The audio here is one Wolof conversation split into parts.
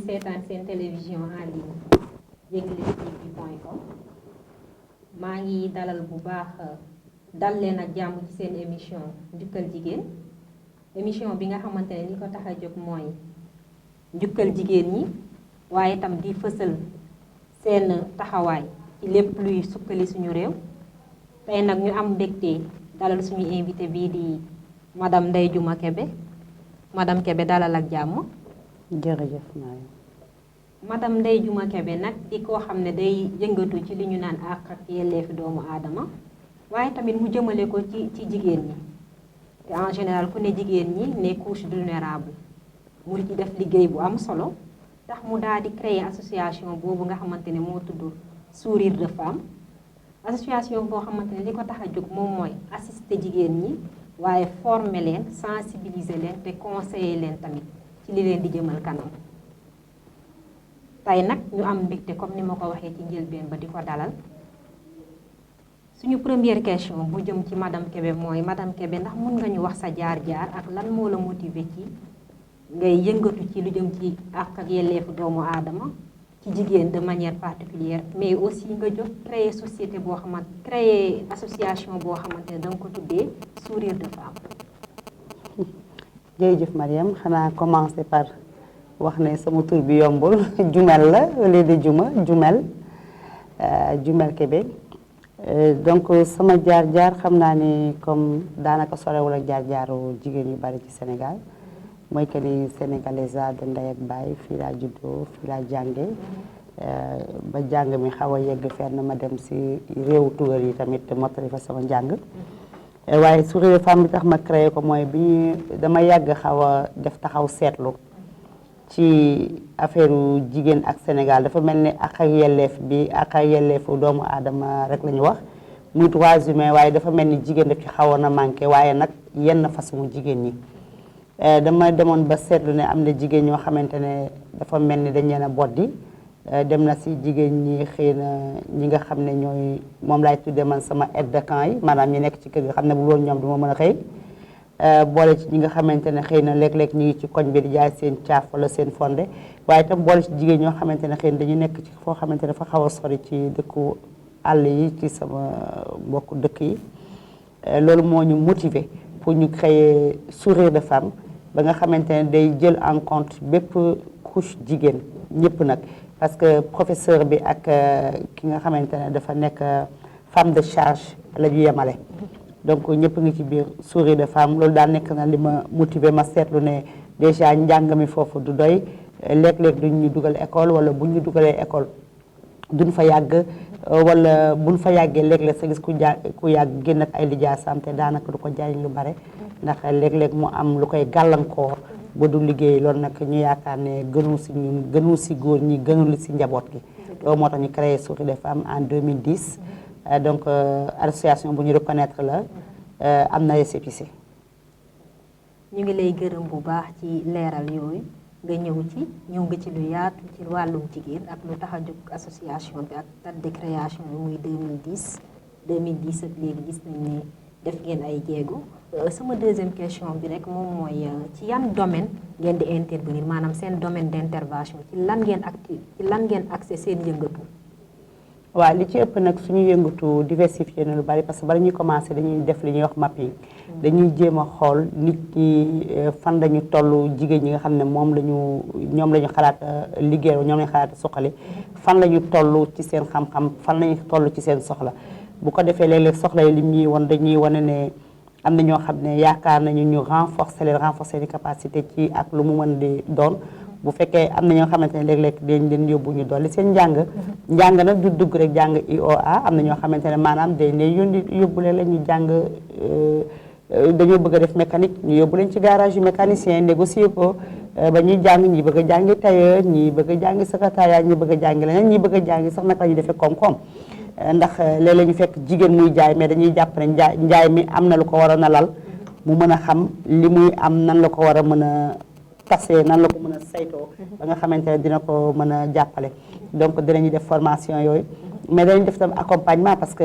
seetaan seen télévision en ligne yeglistv.com maa ngi dalal bu baax dal leen ak jàmm ci seen émission njukkal jigéen émission bi nga xamante ne li ko tax a jóg mooy njukkal jigéen ñi waaye itam di fësal seen taxawaay ci lépp luy sukkali suñu réew tey nag ñu am mbégte dalal suñu invité bii di madame Ndeye Diouma Kébé madame Kébé dalal ak jàmm. jërëjëf Marie. madame Ndeye Diouma Kébé nag di koo xam ne day yëngatu ci li ñu naan àq ak yelleefi doomu aadama waaye tamit mu jëmale ko ci jigéen ñi te en général ku ne jigéen ñi ne couche vulnérable mu ci def liggéey bu am solo tax mu daal di créer association boobu nga xamante ne moo tudd Sourire de Femme association boo xamante ne li ko tax a jóg moom mooy assister jigéen ñi waaye former leen sensibiliser leen te conseiller leen tamit ci li leen di jëmal kanam tey nag ñu am mbégte comme ni ma ko waxee ci njëlbeen ba di ko dalal suñu première question bu jëm ci madame Kébé mooy madame Kébé ndax mun nga ñu wax sa jaar-jaar ak lan moo la motiver ci ngay yëngatu ci lu jëm ci àq ak yelleefu doomu aadama ci jigéen de manière particulière mais aussi nga jóg créer société boo xamante créer association boo xamante ne da nga ko tuddee Sourire de Femme. jërëjëf Mariam xanaa commencer par wax ne sama tur bi yombul Jumel la wala di Jumel Kébé donc sama jaar-jaar xam naa ni comme daanaka sorewul ak jaar-jaaru jigéen yu bari ci Sénégal mooy que ni sénégalaise de ndey ak baay fii laa juddoo fii laa jànge ba jàng mi xaw a yegg fenn ma dem si réewu tugal yi tamit mottali fa sama njàng waaye Sourire de Femme bi tax ma créé ko mooy bi dama yàgg xaw a def taxaw seetlu ci affaire jigéen ak Sénégal dafa mel ni ak yelleef bi ak yelleefu doomu aadama rek la ñu wax muy droits humains waaye dafa mel ni jigéen daf ci xawoon a manqué waaye nag yenn façon jigéen ñi dama demoon ba seetlu ne am na jigéen ñoo xamante ne dafa mel ni dañ leen a boddi dem na si jigéen ñi xëy na ñi nga xam ne ñooy moom laay tuddee man sama aide de camp yi maanaam ñi nekk ci kër gi xam ne bu loolu ñoom du ma mën a xëy boole ci ñi nga xamante ne xëy na léeg-léeg ñu ngi ci koñ bi di jaay seen caaf wala seen fonde waaye itam boole ci jigéen ñoo xamante ne xëy na dañu nekk ci foo xamante ne dafa xaw a sori ci dëkku àll yi ci sama mbokku dëkk yi loolu moo ñu motiver pour ñu créer Sourire de Femme ba nga xamante ne day jël en compte bépp couche jigéen ñëpp nag parce que professeur bi ak ki nga xamante ne dafa nekk femme de charge la ñu yemale donc ñëpp ngi ci biir Sourire de Femme loolu daal nekk na li ma motiver ma seetlu ne déjà njàng mi foofu du doy léeg-léeg duñ ñu dugal école wala buñ ñu dugalee école duñ fa yàgg wala buñ fa yàggee léeg-léeg sa gis ku yàgg génn ak ay lijaasam te daanaka du ko jariñ lu bare ndax léeg-léeg mu am lu koy gàllankoor ba du liggéey loolu nag ñu yaakaar ne gënul si ñun gënul si góor ñi gënul si njaboot gi loolu moo tax ñu créé Sourire de Femme en 2010 donc association bu ñu reconnaître la am na récépissé. ñu ngi lay gërëm bu baax ci leeral yooyu nga ñëw nga ci lu yaatu ci wàllum jigéen ak lu tax a jóg association bi ak date de création bi muy 2010 ak léegi gis nañ ne def ngeen ay jéego sama deuxième question bi rek moom mooy ci yan domaine ngeen di intervenir maanaam seen domaine d'intervention ci lan ngeen accès seen yëngatu. waaw li ci ëpp nag suñu yëngatu diversifié na lu bari parce que bala ñuy commencé dañuy def li ñuy wax mapping dañuy jéem a xool nit ñi fan lañu toll jigéen ñi nga xam ne ñoom la ñu xalaat liggéey ñoom la ñu xalaat suqali fan la ñu toll ci seen xam-xam fan la ñu toll ci seen soxla bu ko defee léeg-léeg soxla yi lim ñuy won dañuy wane ne am na ñoo xam ne yaakaar nañu ñu renforcer les capacités ci ak lu mu mën di doon bu fekkee am na ñoo xamante ne léeg-léeg dañ leen yóbbu ñu dolli seen njàng nag du dugg rek jàng IOA am na ñoo xamante ne maanaam dañ leen yóbbu leen la ñu jàng dañoo bëgg a def mécanique ñu yóbbu leen ci garage yu mécanicien négocier ko ba ñuy jàng ñi bëgg a jàngi tailleur ñi bëgg a jàngi secrétariat ñi bëgg a jàngi leneen ñi bëgg a jàngi sax naka la ñuy defee koom-koom ndax léeg-léeg ñu fekk jigéen muy jaay mais dañuy jàpp ne njaay mi am na lu ko war a na lal mu mën a xam li muy am nan la ko war a mën a tasee nan la ko mën a saytoo ba nga xamante ne dina ko mën a jàppale donc dinañu def formation yooyu mais dañu def tam accompagnement parce que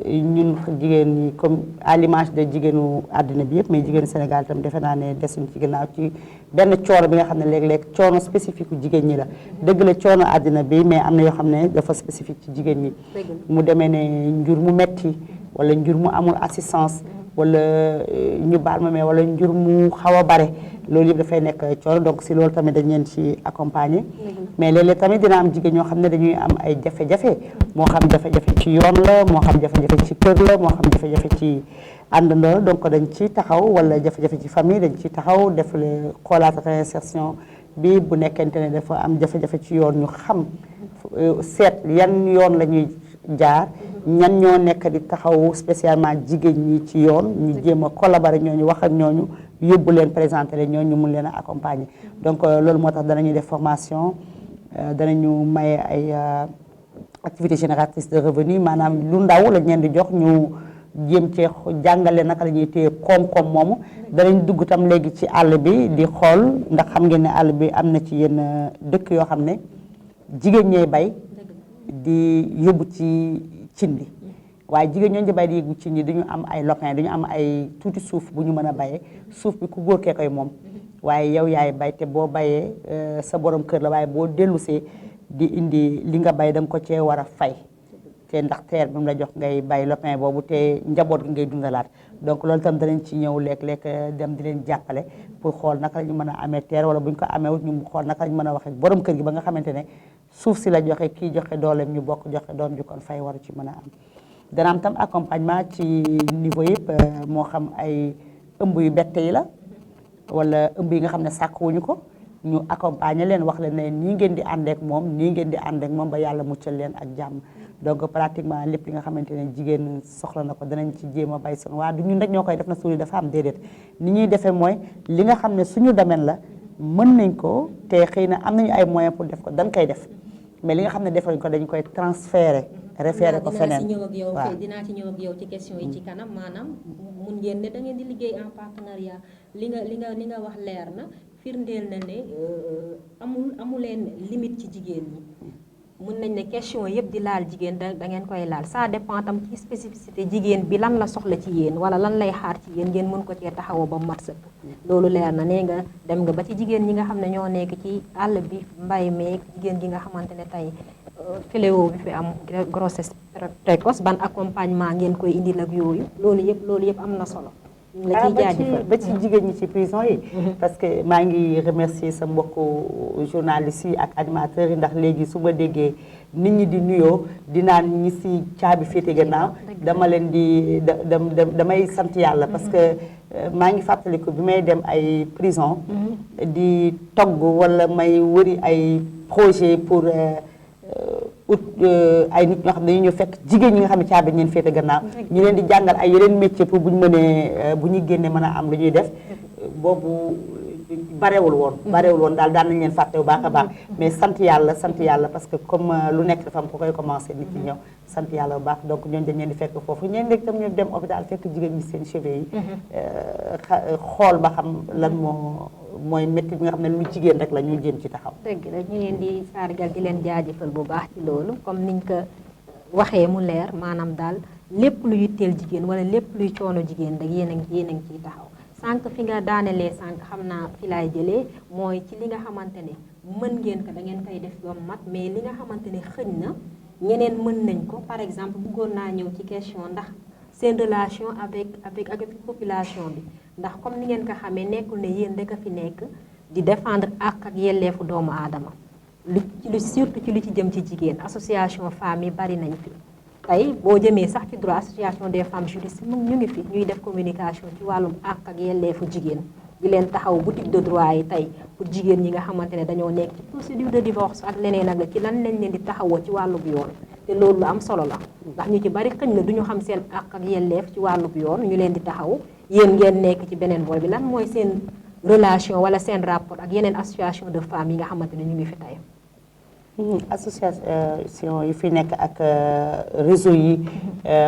ñun jigéen ñi comme à l'image de jigéenu àddina bi yëpp mais jigéenu Sénégal tam defe naa ne desuñ ci ginnaaw ci benn coono bi nga xam ne léeg-léeg coono spécifique u jigéen ñi la dëgg la coono àddina bi mais am na yoo xam ne dafa spécifique ci jigéen ñi mu demee ne njur mu metti wala njur mu amul assistance wala ñu baal ma mais wala njur mu xaw a bare loolu yëpp dafay nekk coono donc si loolu tamit dañ leen ci accompagner mais léeg-léeg tamit dina am jigéen ñoo xam ne dañuy am ay jafe-jafe moo xam jafe-jafe ci yoon la moo xam jafe-jafe ci kër la moo xam jafe-jafe ci àndandoo donc dañ ci taxaw wala jafe-jafe ci famille dañ ci taxaw def le xoolaat réinsertion bi bu nekkente ne dafa am jafe-jafe ci yoon ñu xam seet yan yoon la ñuy jaar ñan ñoo nekk di taxaw spécialement jigéen ñi ci yoon ñu jéem a collaborer ñooñu wax ak ñooñu yóbbu leen présenter leen ñooñu mun leen a accompagner donc loolu moo tax danañu def formation danañu maye ay activités génératrices de revenus maanaam lu ndaw lañ leen di jox ñu jéem cee jàngale naka la ñuy téye koom-koom moomu danañ dugg tam léegi ci àll bi di xool ndax xam ngeen ne àll bi am na ci yenn dëkk yoo xam ne jigéen ñooy bay di yóbbu ci cin bi waaye jigéen ñooñu di bay di yóbbu cin yi dañu am ay lopin dañu am ay tuuti suuf bu ñu mën a bayee suuf bi ku góor kee koy moom waaye yow yaay bay te boo bayee sa borom kër la waaye boo dellusee di indi li nga bay da nga ko cee war a fay te ndax teer bi mu la jox ngay bay lopin boobu te njaboot gi ngay dundalaat donc loolu tam danañ ci ñëw léeg-léeg dem di leen jàppale pour xool naka la ñu mën a amee teer wala bu ñu ko amee wut ñu xool naka la ñu mën a waxee borom kër gi ba nga xamante ne suuf si la joxe kii joxe dooleem ñu bokk joxe doom ji kon fay waru ci mën a am dana am tam accompagnement ci niveau yëpp moo xam ay ëmb yu bette yi la wala ëmb yi nga xam ne sàkkuwuñu ko ñu accompagner leen wax leen ne nii ngeen di àndeek moom nii ngeen di àndeek moom ba yàlla muccal leen ak jàmm donc pratiquement lépp li nga xamante ne jigéen soxla na ko danañ ci jéem a bay son waa du ñun rek ñoo koy def na suuli dafa am déedéet ni ñuy defee mooy li nga xam ne suñu domaine la mën nañ ko te xëy na am nañu ay moyens pour def ko dañ koy def mais li nga xam ne defañ ko dañ koy transférer référé ko feneen dinaa ci ñëw ak yow ci question yi ci kanam maanaam mun ngeen ne da ngeen di liggéey en partenariat li nga wax leer na firndeel na ne amuleen limite ci jigéen ñi mun nañ ne question yëpp di laal jigéen da ngeen koy laal ça dépend tam ci spécificité jigéen bi lan la soxla ci yéen wala lan lay xaar ci yéen ngeen mën ko cee taxawoo ba mat sëkk loolu leer na nee nga dem nga ba ci jigéen ñi nga xam ne ñoo nekk ci àll bi mbay meeg jigéen gi nga xamante ne tey fléau bi fi am grossesse précoce ban accompagnement ngeen koy indil ak yooyu loolu yëpp am na solo la ciy jaajëfal ba ci jigéen ñi ci prison yi parce que maa ngi remercier sa mbokku journalistes yi ak animateurs yi ndax léegi su ma déggee nit ñi di nuyoo di naan ñi si caabi féete gannaaw dama leen di damay sant yàlla parce que maa ngi fàttaliku bi may dem ay prison di togg wala may wëri ay projet pour ay nit ñoo xam ne ñu fekk jigéen ñi nga xam ne caabi ñeen féete gannaaw ñu leen di jàngal ay yeneen métier pour bu ñu mënee bu ñu génnee mën a am lu ñuy def boobu barewul woon daal daan nañ leen fàtte bu baax a baax mais sant yàlla parce que comme lu nekk dafa am ko koy commencé nit ñi ñëw sant yàlla bu baax donc ñooñu dañ leen di fekk foofu ñeen léegi tam ñu dem hôpital fekk jigéen ñi seen cheveux yi xool ba xam lan mooy métti bi nga xam ne lu jigéen rek la ñu jéem ci taxaw. dëgg la ñu leen di sargal di leen jaajëfal bu baax ci loolu comme niñ ko waxee mu leer maanaam daal lépp lu yitteel jigéen wala lépp luy coono jigéen rek yéen a ngi ciy taxaw sànq fi nga daanelee sànq xam naa fi laay jëlee mooy ci li nga xamante ne mën ngeen ko da ngeen koy def ba mat mais li nga xamante ne xëñ na ñeneen mën nañ ko par exemple bëggoon naa ñëw ci question ndax seen relation avec population bi ndax comme ni ngeen ko xamee nekkul ne yéen rek a fi nekk di défendre ak yelleefu doomu aadama lu surtout ci lu ci jëm ci jigéen association femmes yi bari nañ fi tey boo jëmee sax ci droit association des femmes juristes ñu ngi fi ñuy def communication ci wàllum ak yelleefu jigéen di leen taxaw boutique de droit yi tey pour jigéen ñi nga xamante ne dañoo nekk ci procédure de divorce ak leneen ak la ci lan lañ leen di taxawoo ci wàllub yoon te loolu lu am solo la ndax ñu ci bari xëñ na duñu xam seen ak yelleef ci wàllub yoon ñu leen di taxaw yéen ngeen nekk ci beneen boor bi lan mooy seen relation wala seen rapport ak yeneen association de femmes yi nga xamante ne ñu ngi fi tey association yi fi nekk ak réseau yi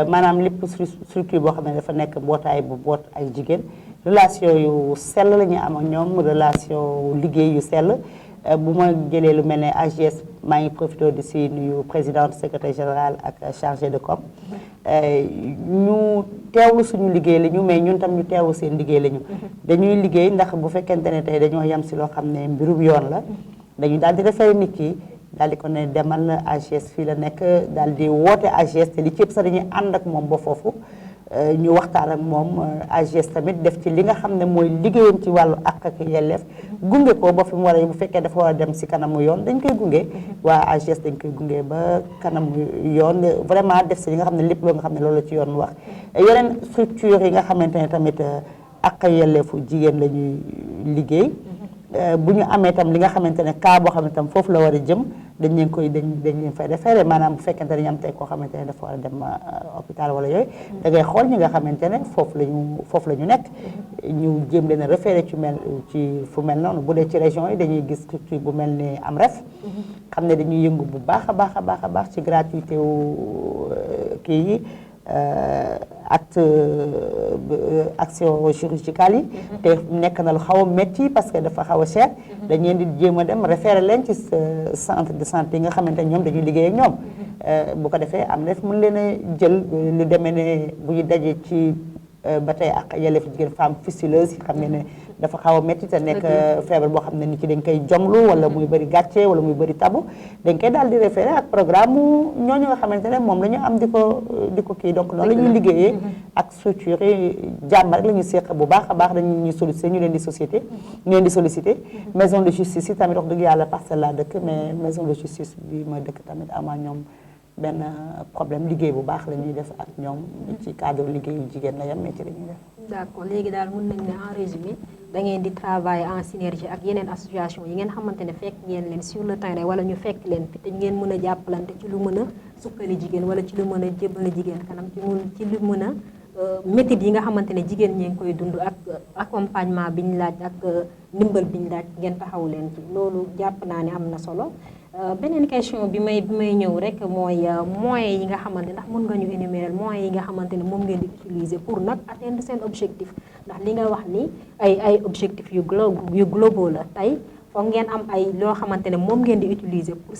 maanaam lépp structure boo xam ne dafa nekk mbootaay bu boot ay jigéen relation yu sell la ñu am ak ñoom relation liggéey yu sell bu ma jëlee lu mel ne AGS maa ngi profité di si nuyu présidente secrétaire général ak chargé de com ñu teewlu suñu liggéey la ñu mais ñun tam ñu teewlu seen liggéey la ñu dañuy liggéey ndax bu fekkente ne tey dañoo yem si loo xam ne mbirum yoon la dañu daal di référé nit ki daal di ko ne demal AGS fii la nekk daal di woote AGS te li ci ëpp sax dañuy ànd ak moom ba foofu ñu waxtaan ak moom AGS tamit def ci li nga xam ne mooy liggéeyam ci wàllu àq ak yelleef gunge ko ba fi mu war a bu fekkee dafa war a dem si kanamu yoon dañ koy gunge waa AGS dañ koy gunge ba kanamu yoon vraiment def si li nga xam ne lépp loo nga xam ne loolu la ci yoon wax yeneen structure yi nga xamante ne tamit àq ak yelleefu jigéen la ñuy liggéey bu ñu amee tam li nga xamante ne cas boo xam ne tam foofu la war a jëm dañ leen fay référé maanaam bu fekkente ne ñu am tey koo xamante ne dafa war a dem hôpital wala yooyu da ngay xool ñi nga xamante ne foofu la ñu nekk ñu jéem leen a référé ci fu mel noonu bu dee ci région yi dañuy gis structure bu mel ni AMREF xam ne dañuy yëngu bu baax a baax ci gratuité wu kii yi action chirurgicale yi te nekk na lu xaw a métti parce que dafa xaw a cher dañ leen di jéem a dem référé leen ci centre de santé yi nga xamante ne ñoom dañuy liggéey ak ñoom bu ko defee am def mën leen a jël lu demee ne bu ñu dajee ci ba tey ak yelleef jigéen femme fistuleuse yi xam ne dafa xaw a métti te nekk feebar boo xam ne nit ki dañ koy jomlu wala muy bëri gàcce wala muy bëri tabu dañ koy daal di référé ak programme ñooñu nga xamante ne moom la ñu am di ko kii donc noonu la ñuy liggéeyee ak structure yi jàmm rek la ñu seq bu baax a baax dañu ñuy sollicité ñu leen di sollicité maison de justice yi tamit wax dëgg yàlla Parcelles laa dëkk mais maison de justice bi ma dëkk tamit ama ñoom benn problème liggéey bu baax la ñuy def ak ñoom ci cadre liggéeyu jigéen la yam mais ci la ñuy def. d'accord léegi daal mën nañ ne en résumé da ngeen di travailler en synergie ak yeneen association yi ngeen xamante ne fekk ngeen leen sur le terrain wala ñu fekk leen fi te ngeen mën a jàppalante ci lu mën a sukkali jigéen wala ci lu mën a jébale jigéen kanam ci lu mën a méthode yi nga xamante ne jigéen ñi ngi koy dund ak accompagnement bi ñu laaj ak ndimbal bi ñu laaj ngeen taxaw leen ci loolu jàpp naa ne am na solo. beneen question bi may ñëw rek mooy moyens yi nga xamante ndax mën nga ñu énumérer moyens yi nga xamante ne moom ngeen di utiliser pour nag atteindre seen objectif ndax li nga wax ni ay objectif yu globaux la tey foog ngeen am ay loo xamante ne moom ngeen di utiliser pour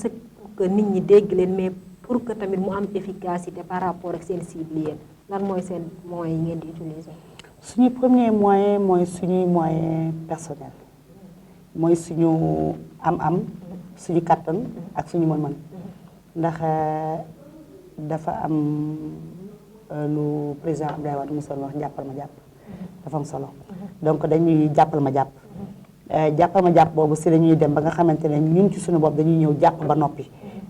que nit ñi dégg leen mais pour que tamit mu am efficacité par rapport ak seen cible yéen lan mooy seen moyens yi ngeen di utiliser. suñu premier moyen mooy suñuy moyen personnel mooy suñu am suñu kattan ak suñu mën-mën ndax dafa am lu président Abdoulaye Wade mosoon wax jàppal ma jàpp dafa am solo donc dañuy jàppal ma jàpp boobu si dañuy dem ba nga xamante ne ñun ci suñu bopp dañuy ñëw jàpp ba noppi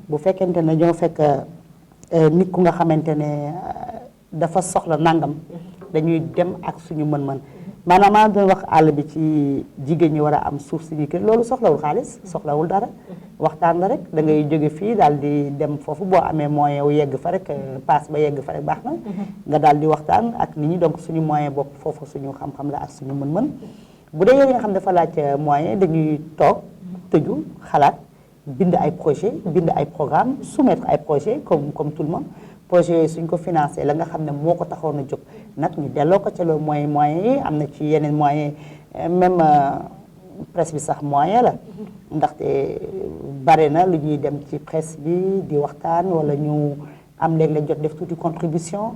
bu fekkente ne ñoo fekk nit ku nga xamante ne dafa soxla nangam dañuy dem ak suñu mën-mën maanaam maa doon wax àll bi ci jigéen ñi war a am suuf si kër loolu soxlawul xaalis soxlawul dara waxtaan la rek da ngay jóge fii daal di dem foofu boo amee moyen wu yegg fa rek paas ba yegg fa rek baax na nga daal di waxtaan ak nit ñi donc suñu moyen bopp foofu suñu xam-xam la ak suñu mën-mën bu dee yéen nga xam dafa laaj moyen dañuy toog tëju xalaat bind ay projet bind ay programme soumettre ay projet comme tout le monde projet yooyu suñ ko financé la nga xam ne moo ko taxoon a jóg nag ñu delloo ko ca loolu moyen yi am na ci yeneen moyen même presse bi sax moyen la ndaxte bare na lu ñuy dem ci presse bi di waxtaan wala ñu am léeg-léeg jot def tuuti contribution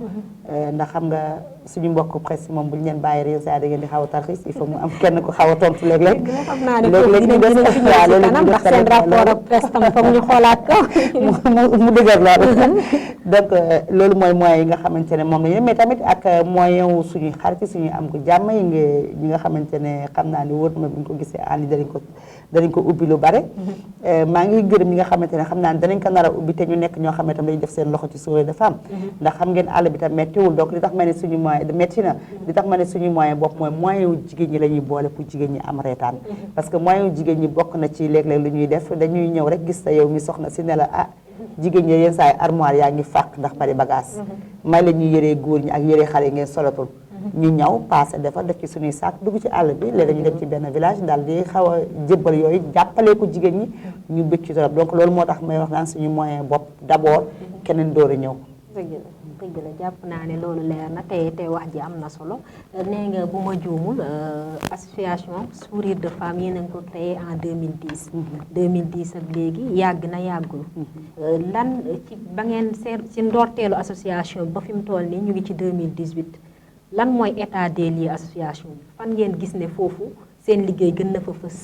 ndax xam nga suñu mbokk presse moom bu ñu leen bàyyi réew saa da ngeen di xaw a tarxis il faut mu am kenn ku xaw a tontu léeg-léeg xam naa ne léeg-léeg dinañ fi ñëw si kanam ndax seen rapport ak presse tam foog ñu xoolaat ko mu dëgër loolu donc loolu mooy moyens yi nga xamante ne moom lañu mais tamit ak moyen wu suñuy xarit suñuy am ko jàmm yi ñi nga xamante ne xam naa ni wóor na ma bu ñu ko gisee ànd danañ ko ubbi lu bare maa ngi gërëm ñi nga xamante ne xam naa ne danañ ko nar a ubbi te ñu nekk ñoo xam ne tam dañu def seen loxo ci Sourire des Femmes ndax xam ngeen àll bi tam méttiwul donc li tax ma ne suñu moyen métti na li tax ma ne suñu moyen bopp mooy moyen wu jigéen ñi la ñuy boole pour jigéen ñi am reetaan parce que moyen wu jigéen ñi bokk na ci léeg-léeg lu ñuy def dañuy ñëw rek gis sa yow mi soxna si ne la ah jigéen ñi yenn saa yi armoire yaa ngi fàq ndax bari bagage may la ñuy yëree góor ñi ak yëree xale yi ngeen solatul ñu ñaw passé defar def ci suñuy saak dugg ci àll bi léeg-léeg ñu dem ci benn village daal di xaw a jébbal yooyu jàppale ko jigéen ñi ñu bëgg ci torop donc loolu moo tax may wax naan suñu moyen bopp d'abord keneen door a ñëw dëgg la jàpp naa ne loolu leer na te wax ji am na solo nee nga bu ma juumul association Sourire de Femmes yéen a ngi ko créé en 2010. 2010 ak léegi yàgg na yàggul. lan ci ba ngeen ci ndorteelu association ba fi mu toll nii ñu ngi ci 2018 lan mooy état des lieux association bi fan ngeen gis ne foofu seen liggéey gën na fa fës.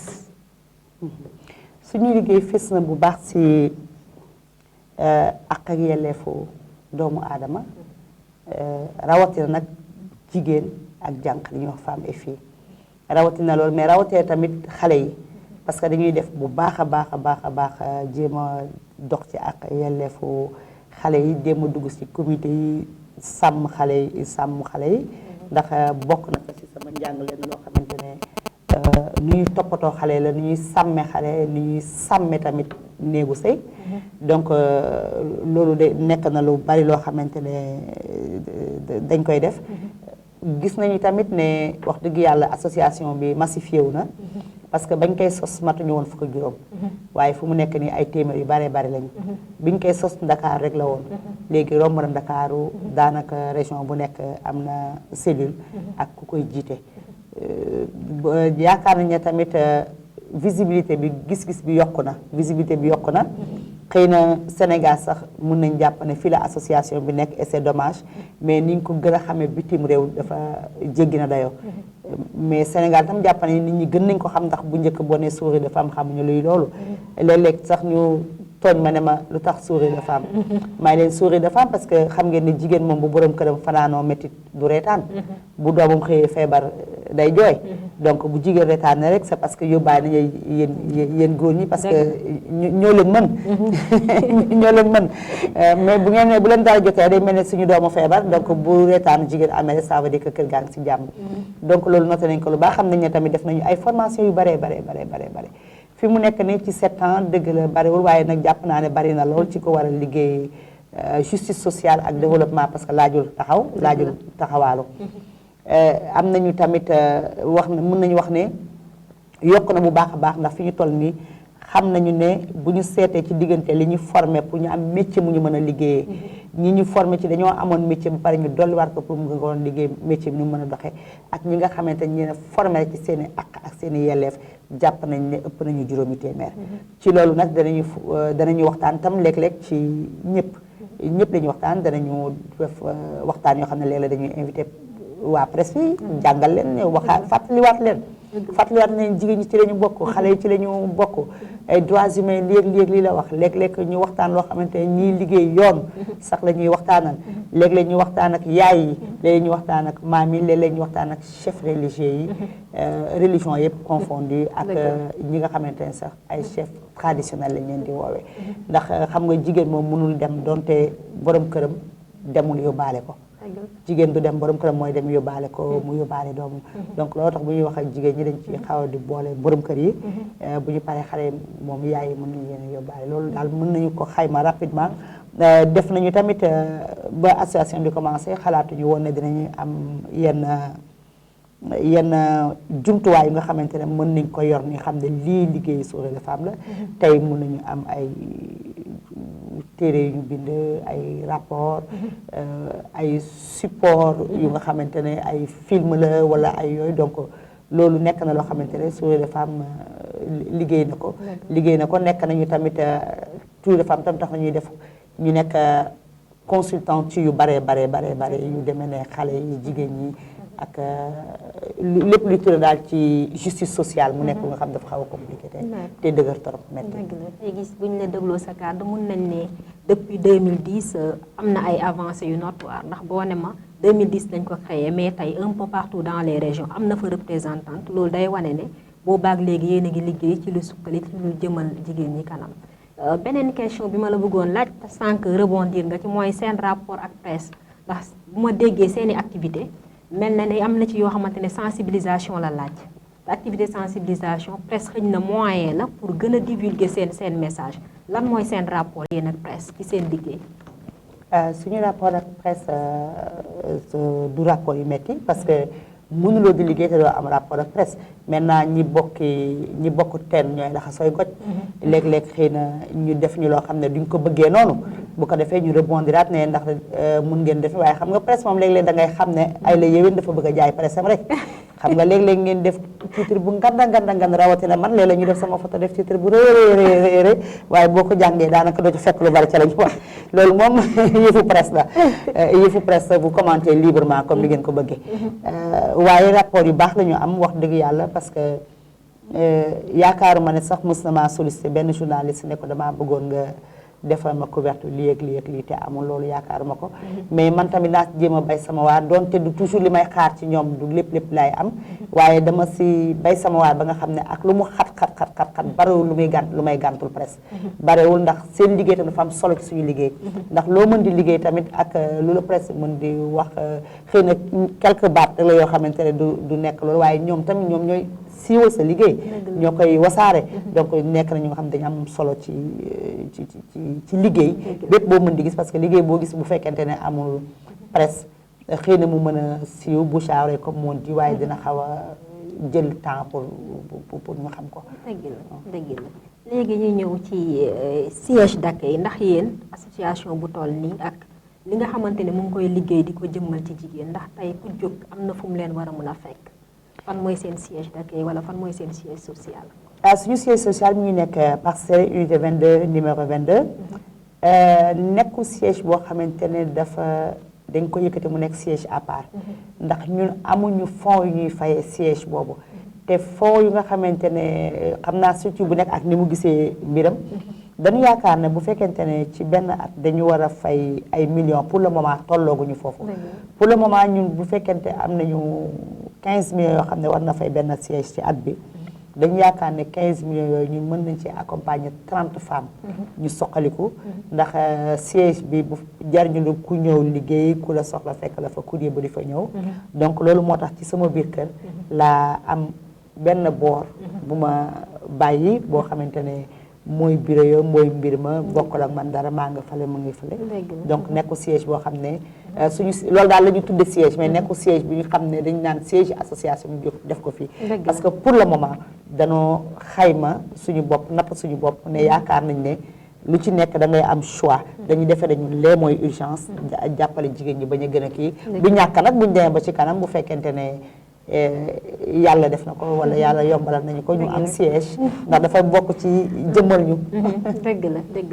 suñu liggéey fës na bu baax ci ak yelleefu doomu aadama rawatina nag jigéen ak jànq li ñuy wax femme et fille rawatina loolu mais rawatina tamit xale yi parce que dañuy def bu baax a baax jéem a dox ci ak yelleefu xale yi jéem a dugg ci comité yi sàmm xale yi ndax bokk na ko ci sama njàng leen loo xamante ne nu ñuy toppatoo xale la nu ñuy sàmme xale nu ñuy sàmme tamit néegu sëy donc loolu de nekk na lu bari loo xamante ne dañ koy def gis nañu tamit ne wax dëgg yàlla association bi massifié wu na parce que bañ koy sos matuñu woon fukk ak juróom waaye fu mu nekk nii ay téeméer yu baree bari lañu biñ koy sos Dakar rek la woon léegi romb na Ndakaaru daanaka région bu nekk am na cellule ak ku koy jiite yaakaar nañ ne tamit visibilité bi gis-gis bi yokku na xëy na Sénégal sax mun nañ jàpp ne fii la association bi nekk et c'est dommage mais ni ñu ko gën a xamee bitim réew dafa jéggi na dayoo mais Sénégal tam jàpp ne nit ñi gën nañ ko xam ndax bu njëkk boo nee Sourire de Femme xamuñu luy loolu léeg-léeg sax ñu tooñ ma ne ma lu tax Sourire de Femme may leen Sourire de Femme parce que xam ngeen ne jigéen moom bu borom këram fanaanoo métti du reetaan bu doomam xëyee feebar day jooy donc bu jigéen reetaan na rek c'est parce que yóbbaale nañu yéen góor ñi parce que ñoo leen mën mais bu ngeen ne bu leen dara jotee day mel ne suñu doomu feebar donc bu reetaan jigéen amee rek ça veut dire que kër gaa ngi ci jàmm donc loolu noté nañ ko lu baax xam nañ ne tamit def nañu ay formation yu bare fi mu nekk nii ci 7 ans dëgg la bariwul waaye nag jàpp naa ne bari na lool ci ko war a liggéey justice sociale ak développement parce que laajul taxawaalu am nañu tamit mën nañu wax ne yokk na bu baax a baax ndax fi ñu toll nii xam nañu ne bu ñu seetee ci diggante li ñu formé pour ñu am métier mu ñu mën a liggéeyee ñi ñu formé ci dañoo amoon métier ba pare ñu dolliwaat ko pour mu nga woon liggéey métier bi ñu mën a doxee ak ñi nga xamante ne ñu formé ci seen i ak seen i yelleef jàpp nañ ne ëpp nañu juróomi téeméer ci loolu nag danañu waxtaan tam léeg-léeg ci ñëpp lañu waxtaan danañu def waxtaan yoo xam ne léeg-léeg dañuy invité waa presse yi jàngal leen fàttaliwaat leen jigéen ñi ci la ñu bokk xale yi ci la ñu bokk ay droits humains léeg-léeg lii la wax léeg-léeg ñu waxtaan loo xamante ne ñii liggéey yoon sax la ñuy waxtaanal léeg-léeg ñu waxtaan ak yaay yi léeg-léeg ñu waxtaan ak maam yi léeg-léeg ñu waxtaan ak chef religieux yi religion yëpp confondu ak ñi nga xamante ne sax ay chef traditionnel lañ leen di woowee ndax xam nga jigéen moom mënul dem donte borom këram demul yóbbaale ko jigéen du dem borom këram mooy dem yóbbaale ko mu yóbbaale doomu donc loolu tax bu ñuy wax ak jigéen ñi dañ ci xaw a di boole borom kër yi bu ñu paree xale moom yaay yi mën nañu leen yóbbaale loolu daal mën nañu ko xayma rapidement def nañu tamit ba association bi commencé xalaatuñu woon ne dinañu am yenn jumtuwaay yu nga xamante ne mën nañ ko yor ni xam ne lii liggéey Sourire de Femme la tey mën nañu am ay téere yu ñu bind ay rapport ay support yu nga xamante ne ay film la wala ay yooyu donc loolu nekk na loo xamante ne Sourire de Femme liggéey na ko nekk nañu tamit Sourire de Femme tam tax nañuy def ñu nekk consultant ci yu bare yu demee ne xale yi jigéen ñi ak lépp luy ture daal ci justice sociale mu nekk nga xam dafa xaw a compliqué te dëgër torop metti tey gis bu ñu la dégloo sa kàddu mun nañ ne depuis 2010 am na ay avancées yu notoire ndax boo ne ma 2010 lañ ko créé mais tey un peu partout dans les régions am na fa représentante loolu day wane ne boobaak léegi yéen a ngi liggéey ci lu sukkali ci lu jëmal jigéen ñi kanam beneen question bi ma la bëggoon laaj sànq rebondir nga ci mooy seen rapport ak presse ndax bu ma déggee seeni activité mel na ne am na ci yoo xamante ne sensibilisation la laaj activité sensibilisation presse xëñ na moyen la pour gën a divulguer seen message lan mooy seen rapport yéen ak presse ci seen liggéey. suñu rapport ak presse du rapport yu métti parce que mënuloo di liggéey te doo am rapport ak presse maintenant ñi bokk teen ñooy daxa sooy goj léeg-léeg xëy na ñu def ñu loo xam ne duñ ko bëggee noonu bu ko defee ñu rebondiraat ne ndax mun ngeen def waaye xam nga presse moom léeg-léeg da ngay xam ne ay la yéwén dafa bëgg a jaay presse am rek xam nga léeg-léeg ngeen def titre bu nganda rawatina man léeg-léeg ñu def sama photo def titre bu rëy waaye boo ko jàngee daanaka doo ci fekk lu bari ca lañ wax loolu moom yëfu presse la yëfu presse bu commenter librement comme li ngeen ko bëggee waaye rapport yu baax la ñu am wax dëgg yàlla parce que yaakaaruma ne sax mës na maa sollicité benn journaliste ne ko damaa bëggoon nga defal ma couverture lii ak lii te amul loolu yaakaaruma ko mais man tamit naa jéem a bay sama waar doonte du toujours li may xaar ci ñoom du lépp laay am waaye dama si bay sama waar ba nga xam ne ak lu mu xat barewul lu may gàntul presse barewul ndax seen liggéey tamit dafa am solo ci suñu liggéey ndax loo mën di liggéey tamit ak lu la presse mën di wax xëy na quelques baat la yoo xamante ne du nekk loolu waaye ñoom tamit ñoom ñooy siiwal sa liggéey ñoo koy wasaare donc nekk na ñu nga xam dañu am solo ci liggéey bépp boo mën di gis parce que liggéey boo gis bu fekkente ne amul presse xëy na mu mën a siiw bu charé comme moom di waaye dina xaw a jël temps pour ñu xam ko dëgg la léegi ñu ñëw ci siège d'accueil ndax yéen association bu toll nii ak li nga xamante ne mu ngi koy liggéey di ko jëmmal ci jigéen ndax tey ku jóg am na fu mu leen war a mën a fekk fan mooy seen siège d'accueil wala fan mooy seen siège social suñu siège social mi ngi nekk Parcelles unité 22 numéro 22 nekkul siège boo xamante ne dañ ko yëkkati mu nekk siège à part ndax ñun amuñu fonds yu ñuy fayee siège boobu te fonds yu nga xamante ne xam naa surtout bu nekk ak ni mu gisee mbiram dañu yaakaar ne bu fekkente ne ci benn at dañu war a fay ay millions pour le moment tollooguñu foofu pour le moment ñun bu fekkente am nañu 15 millions yoo xam ne war na fay benn siège ci at bi dañu yaakaar ne 15 millions yooyu ñun mën nañ ci accompagner 30 femmes ñu soqaliku ndax siège bi bu jar ñu ku ñëw liggéey ku la soxla fekk la fa courrier ba di fa ñëw donc loolu moo tax ci sama biir kër laa am benn boor bu ma bàyyi boo xamante ne mooy bureau yo mooy mbir ma bokkul ak man dara maa nga fale mu ngi fale donc nekku siège boo xam ne suñu loolu daal la ñu tudde siège mais nekku siège bi ñu xam ne dañu naan siège association ñu def ko fii parce que pour le moment danoo xayma suñu bopp napp suñu bopp ne yaakaar nañ ne lu ci nekk da ngay am choix dañu defee dañu lee mooy urgence jàppale jigéen ñi bañ a gën a kii du ñàkk nag buñu demee ba ci kanam bu fekkente ne yàlla def na ko wala yàlla yombalal nañu ko ñu am siège ndax dafa bokk ci jëmmal ñu dëgg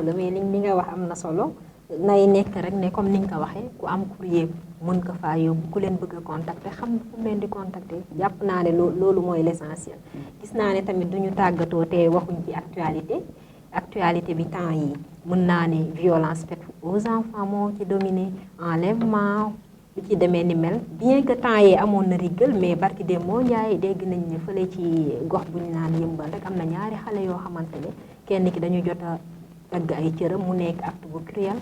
la mais li nga wax am na solo nay nekk rek ne comme ni nga ko waxee ku am courrier mën ko faa yóbbu ku leen bëgg a contacter xam fu leen di contacter jàpp naa ne loolu mooy l'essentiel gis naa ne tamit duñu tàggatoo te waxuñ ci actualité bi temps yi mën naa ne violence faite aux enfants moo ci dominé enlèvement lu ci demee ni mel bien que temps yi amoon na riggal mais barki dem moo njaay dégg nañ ne fële ci gox bu ñu naan yëmbal rek am na ñaari xale yoo xamante ne kenn ki dañu jot a dagg ay cëram mu nekk acte bu cruel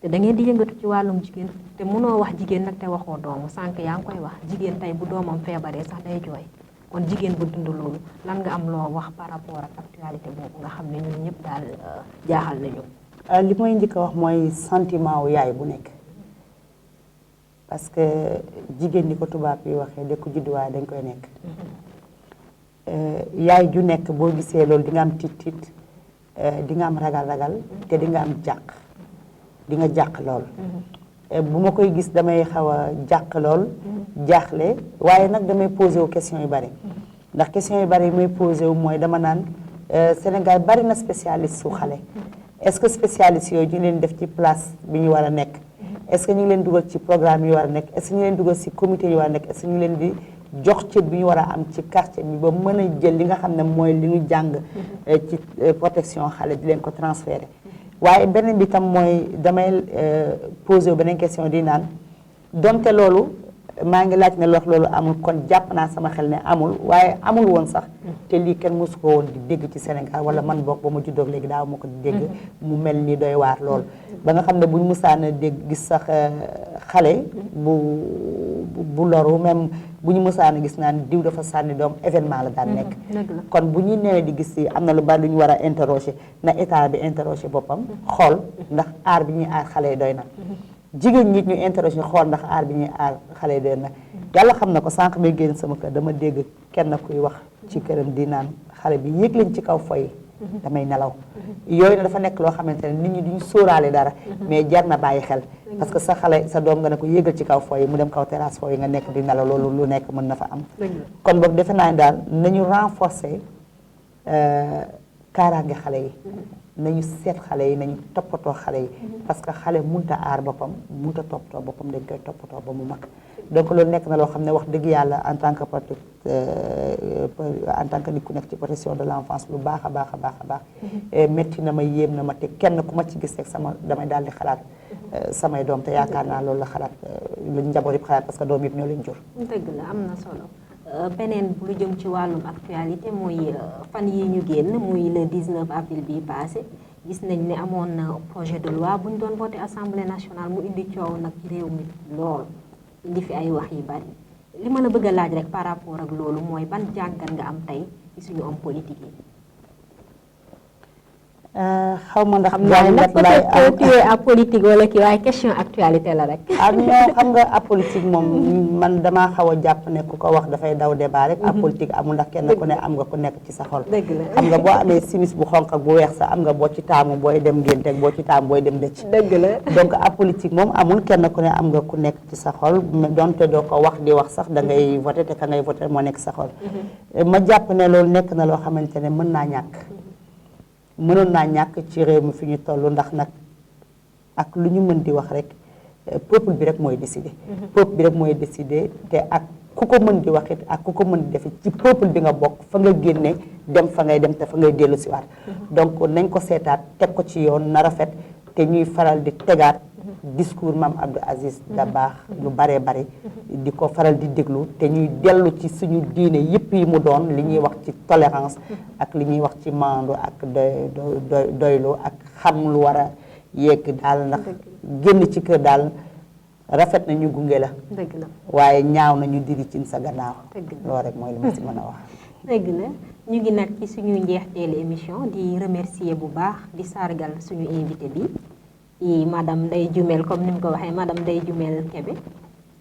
te da ngeen di yëngatu ci wàllum jigéen te mënoo wax jigéen nag te waxoo doomu sànq yaa ngi koy wax jigéen tey bu doomam feebaree sax day jooy kon jigéen bu dund loolu lan nga am loo wax par rapport ak actualité boobu nga xam ne ñun ñëpp daal jaaxal nañu. li may njëkk a wax mooy sentiment wu yaay bu nekk parce que jigéen ni ko tubaab yi waxee da ko judduwaay dañ koy nekk yaay ju nekk boo gisee loolu di nga am tiit di nga am ragal te di nga am jàq di nga jàq lool bu ma koy gis damay xaw a jàq lool jaaxle waaye nag damay posé wu question yu bari ndax question yu bari yi may posé wu mooy dama naan Sénégal bari na spécialiste su xale est-ce que spécialiste yooyu ñu leen def ci place bi ñu war a nekk est-ce que ñu ngi leen dugal ci programme yi war a nekk est-ce que ñu leen dugal ci comité yi war a nekk est-ce que ñu leen di jox cër bi ñu war a am ci quartier bi ba mën a jël li nga xam ne mooy li ñu jàng ci protection xale di leen ko transférer waaye beneen bi tam mooy damay posé wu beneen question di naan donte loolu maa ngi laaj ne loolu amul kon jàpp naa sama xel ne amul waaye amul woon sax te lii kenn mosu ko woon di dégg ci Sénégal wala man bokk ba ma juddoog léegi daaw ma ko di dégg mu mel ni doy waar lool ba nga xam ne buñ musaana dégg gis sax xale bu loru même bu ñu mësaan a gis naan diw dafa sànni doom événement la daan nekk kon bu ñuy newee di gis yi am na lu bari lu ñu war a interroger na état bi interroger boppam xool ndax aar bi ñuy aar xale yi doy na jigéen ñi ñu interroger xool ndax aar bi ñuy aar xale yi dee na yàlla xam na ko sànq may génn sama kër dama dégg kenn kuy wax ci këram di naan xale bi yéeg leen ci kaw foy damay nelaw yooyu na dafa nekk loo xamante ne nit ñi duñu sóoraale dara mais jar na bàyyi xel parce que sa xale sa doom nga ne ko yéegal ci kaw foy mu dem kaw terrasse foy nga nekk di nelaw loolu lu nekk mën na fa am kon boog defe naa ne daal nañu renforcer kaaraange xale yi nañu seet xale yi nañu toppatoo xale yi parce que xale munta aar boppam munta toppatoo boppam dañ koy toppatoo ba mu mag donc loolu nekk na loo xam ne wax dëgg yàlla en tant que nit ku nekk ci protection de l'enfance lu baax a baax a baax a baax métti na ma yéem na ma te kenn ku ma ci gis rek damay daal di xalaat samay doom te yaakaar naa loolu la xalaat lu njaboot yëpp xalaat parce que doom yëpp ñoo leen jur dëgg la am na solo beneen bu lu jëm ci wàllum actualité mooy fan yi ñu génn muy le 19 avril bi passé gis nañ ne amoon na projet de loi bu ñu doon voté assemblée nationale mu indi coow nag ci réew mi lool indi fi ay wax yu bari li ma la bëgg a laaj rek par rapport ak loolu mooy ban jàngat nga am tey ci suñu homme politique yi. xaw ma ndax jàngat lay am tu es à politique wala kii waaye question actualité la rek. non xam nga à politique moom man damaa xaw a jàpp ne ku ko wax dafay daw débat rek. à politique amul ndax kenn ku ne am nga ku nekk ci sa xol. dëgg la xam nga boo amee simis bu xonq ak bu weex sax am nga boo ci taamu booy dem ngénte ak boo ci taamu booy dem dëcc. dëgg la donc à politique moom amul kenn ku ne am nga ku nekk ci sa xol donte doo ko wax di wax sax da ngay voté te ka ngay voté moo nekk sa xol. ma jàpp ne loolu nekk na loo xamante ne mën naa ñàkk. mënoon naa ñàkk ci réew mi fi ñu toll ndax nag ak lu ñu mën di wax rek peuple bi rek mooy décider. peuple bi rek mooy décider te ak ku ko mën di wax it ak ku ko mën di def ci peuple bi nga bokk fa nga génne dem fa ngay dem te fa ngay dellu si waat donc nañ ko seetaat teg ko ci yoon na rafet te ñuy faral di tegaat discours Mame Abdou Aziz Dabakh lu baree bari di ko faral di déglu te ñuy dellu ci suñu diine yëpp yi mu doon li ñuy wax ci tolérance ak li ñuy wax ci maandu ak doylu ak xam lu war a yegg daal ndax génn ci kër daal rafet na ñu gunge la dëgg la waaye ñaaw na ñu diri ci sa gannaaw loolu rek mooy li ma si mën a wax dëgg la ñu ngi nag ci suñu njeexteelu émission di remercier bu baax di sargal suñu invité bi i madame Ndeye Dioumbel comme ni mu ko waxee madame Ndeye Dioumbel Kébé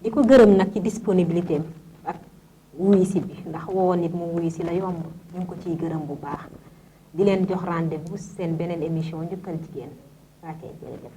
di ko gërëm nag ci disponibilité am ak wuyu si bi ndax woo nit mu wuyu si la yomb ñu ngi ko ciy gërëm bu baax di leen jox rendez-vous seen beneen émission Njukkal Jigéen waa kay jërëjëf